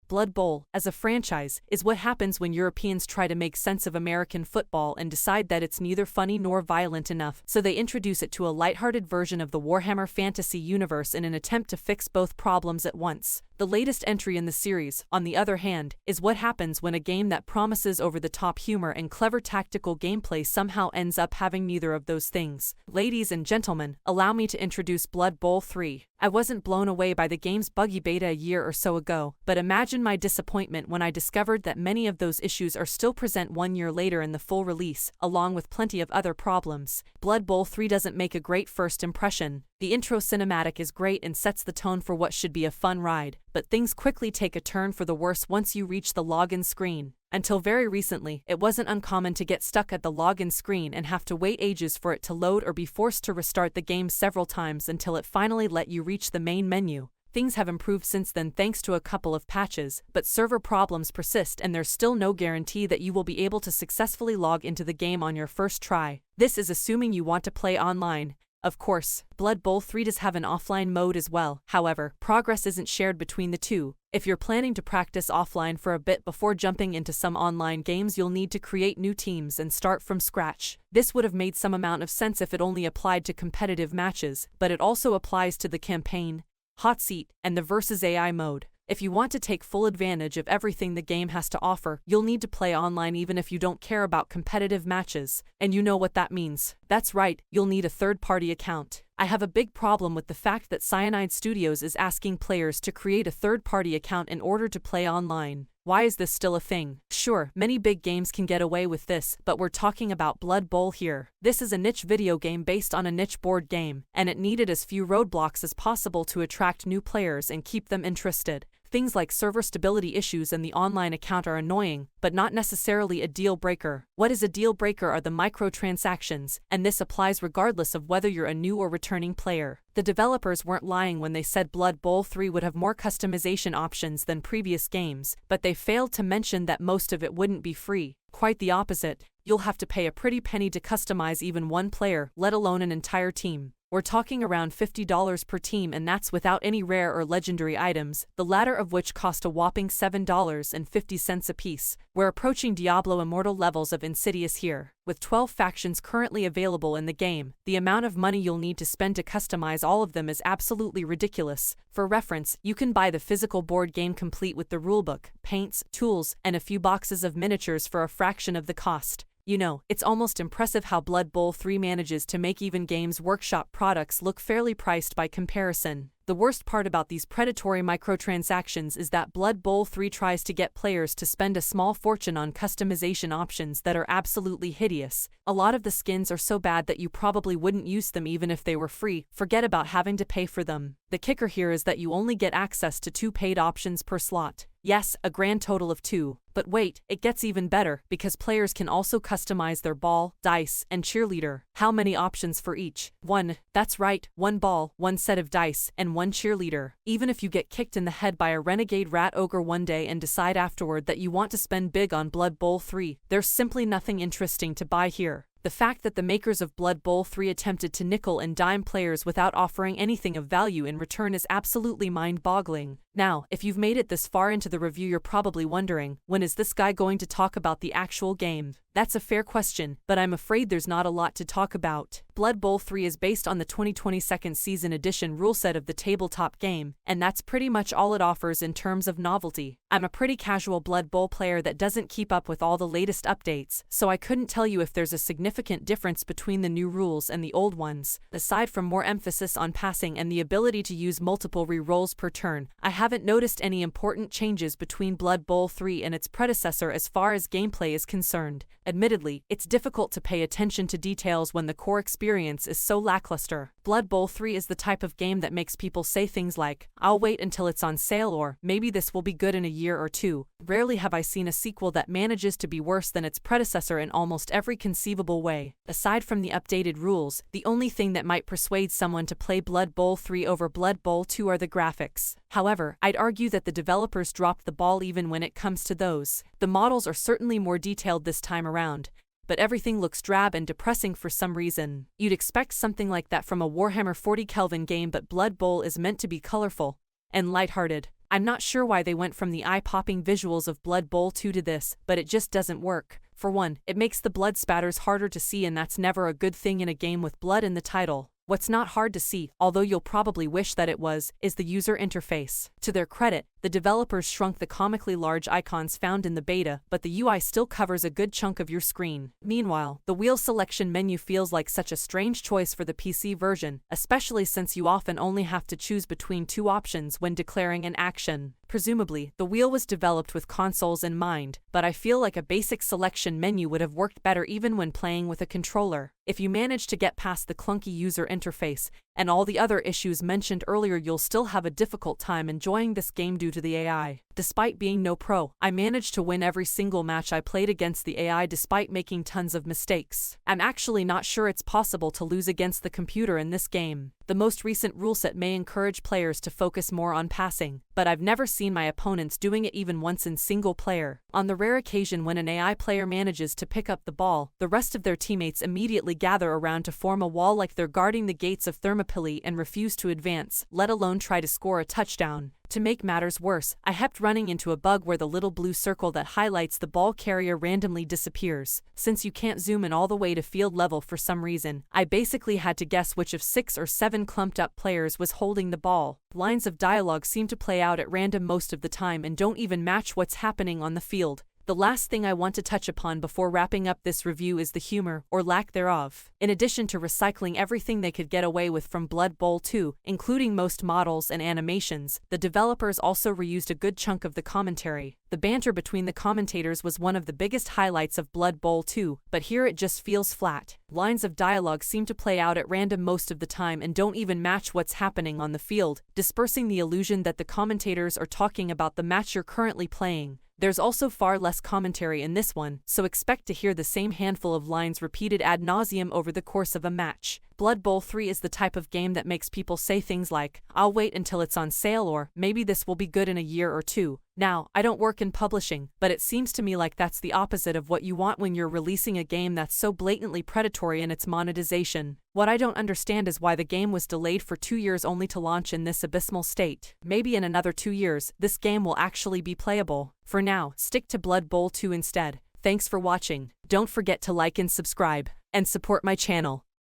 Blood Bowl, as a franchise, is what happens when Europeans try to make sense of American football and decide that it's neither funny nor violent enough, so they introduce it to a lighthearted version of the Warhammer Fantasy universe in an attempt to fix both problems at once. The latest entry in the series, on the other hand, is what happens when a game that promises over-the-top humor and clever tactical gameplay somehow ends up having neither of those things. Ladies and gentlemen, allow me to introduce Blood Bowl 3. I wasn't blown away by the game's buggy beta a year or so ago, but imagine my disappointment when I discovered that many of those issues are still present 1 year later in the full release, along with plenty of other problems. Blood Bowl 3 doesn't make a great first impression. The intro cinematic is great and sets the tone for what should be a fun ride, but things quickly take a turn for the worse once you reach the login screen. Until very recently, it wasn't uncommon to get stuck at the login screen and have to wait ages for it to load or be forced to restart the game several times until it finally let you reach the main menu. Things have improved since then thanks to a couple of patches, but server problems persist and there's still no guarantee that you will be able to successfully log into the game on your first try. This is assuming you want to play online. Of course, Blood Bowl 3 does have an offline mode as well. However, progress isn't shared between the two. If you're planning to practice offline for a bit before jumping into some online games, you'll need to create new teams and start from scratch. This would have made some amount of sense if it only applied to competitive matches, but it also applies to the campaign, hot seat, and the versus AI mode. If you want to take full advantage of everything the game has to offer, you'll need to play online even if you don't care about competitive matches. And you know what that means. That's right, you'll need a third-party account. I have a big problem with the fact that Cyanide Studios is asking players to create a third-party account in order to play online. Why is this still a thing? Sure, many big games can get away with this, but we're talking about Blood Bowl here. This is a niche video game based on a niche board game, and it needed as few roadblocks as possible to attract new players and keep them interested. Things like server stability issues and the online account are annoying, but not necessarily a deal breaker. What is a deal breaker are the microtransactions, and this applies regardless of whether you're a new or returning player. The developers weren't lying when they said Blood Bowl 3 would have more customization options than previous games, but they failed to mention that most of it wouldn't be free. Quite the opposite. You'll have to pay a pretty penny to customize even one player, let alone an entire team. We're talking around $50 per team, and that's without any rare or legendary items, the latter of which cost a whopping $7.50 apiece. We're approaching Diablo Immortal levels of insidious here. With 12 factions currently available in the game, the amount of money you'll need to spend to customize all of them is absolutely ridiculous. For reference, you can buy the physical board game complete with the rulebook, paints, tools, and a few boxes of miniatures for a fraction of the cost. You know, it's almost impressive how Blood Bowl 3 manages to make even Games Workshop products look fairly priced by comparison. The worst part about these predatory microtransactions is that Blood Bowl 3 tries to get players to spend a small fortune on customization options that are absolutely hideous. A lot of the skins are so bad that you probably wouldn't use them even if they were free. Forget about having to pay for them. The kicker here is that you only get access to 2 paid options per slot. Yes, a grand total of 2. But wait, it gets even better, because players can also customize their ball, dice, and cheerleader. How many options for each? 1. That's right, 1 ball, 1 set of dice, and 1 cheerleader. Even if you get kicked in the head by a renegade rat ogre one day and decide afterward that you want to spend big on Blood Bowl 3, there's simply nothing interesting to buy here. The fact that the makers of Blood Bowl 3 attempted to nickel and dime players without offering anything of value in return is absolutely mind-boggling. Now, if you've made it this far into the review, you're probably wondering, when is this guy going to talk about the actual game? That's a fair question, but I'm afraid there's not a lot to talk about. Blood Bowl 3 is based on the 2020 Second Season Edition rule set of the tabletop game, and that's pretty much all it offers in terms of novelty. I'm a pretty casual Blood Bowl player that doesn't keep up with all the latest updates, so I couldn't tell you if there's a significant difference between the new rules and the old ones. Aside from more emphasis on passing and the ability to use multiple re-rolls per turn, I haven't noticed any important changes between Blood Bowl 3 and its predecessor as far as gameplay is concerned. Admittedly, it's difficult to pay attention to details when the core experience is so lackluster. Blood Bowl 3 is the type of game that makes people say things like, "I'll wait until it's on sale," or "maybe this will be good in a year or two." Rarely have I seen a sequel that manages to be worse than its predecessor in almost every conceivable way. Aside from the updated rules, the only thing that might persuade someone to play Blood Bowl 3 over Blood Bowl 2 are the graphics. However, I'd argue that the developers dropped the ball even when it comes to those. The models are certainly more detailed this time around, but everything looks drab and depressing for some reason. You'd expect something like that from a Warhammer 40 Kelvin game, but Blood Bowl is meant to be colorful and lighthearted. I'm not sure why they went from the eye-popping visuals of Blood Bowl 2 to this, but it just doesn't work. For one, it makes the blood spatters harder to see, and that's never a good thing in a game with blood in the title. What's not hard to see, although you'll probably wish that it was, is the user interface. To their credit, the developers shrunk the comically large icons found in the beta, but the UI still covers a good chunk of your screen. Meanwhile, the wheel selection menu feels like such a strange choice for the PC version, especially since you often only have to choose between two options when declaring an action. Presumably, the wheel was developed with consoles in mind, but I feel like a basic selection menu would have worked better even when playing with a controller. If you manage to get past the clunky user interface and all the other issues mentioned earlier, you'll still have a difficult time enjoying this game due to the AI. Despite being no pro, I managed to win every single match I played against the AI despite making tons of mistakes. I'm actually not sure it's possible to lose against the computer in this game. The most recent rule set may encourage players to focus more on passing, but I've never seen my opponents doing it even once in single player. On the rare occasion when an AI player manages to pick up the ball, the rest of their teammates immediately gather around to form a wall like they're guarding the gates of Thermopylae and refuse to advance, let alone try to score a touchdown. To make matters worse, I kept running into a bug where the little blue circle that highlights the ball carrier randomly disappears. Since you can't zoom in all the way to field level for some reason, I basically had to guess which of 6 or 7 clumped up players was holding the ball. Lines of dialogue seem to play out at random most of the time and don't even match what's happening on the field. The last thing I want to touch upon before wrapping up this review is the humor, or lack thereof. In addition to recycling everything they could get away with from Blood Bowl 2, including most models and animations, the developers also reused a good chunk of the commentary. The banter between the commentators was one of the biggest highlights of Blood Bowl 2, but here it just feels flat. Lines of dialogue seem to play out at random most of the time and don't even match what's happening on the field, dispersing the illusion that the commentators are talking about the match you're currently playing. There's also far less commentary in this one, so expect to hear the same handful of lines repeated ad nauseum over the course of a match. Blood Bowl 3 is the type of game that makes people say things like, "I'll wait until it's on sale," or "maybe this will be good in a year or two." Now, I don't work in publishing, but it seems to me like that's the opposite of what you want when you're releasing a game that's so blatantly predatory in its monetization. What I don't understand is why the game was delayed for 2 years only to launch in this abysmal state. Maybe in another 2 years, this game will actually be playable. For now, stick to Blood Bowl 2 instead. Thanks for watching. Don't forget to like and subscribe, and support my channel.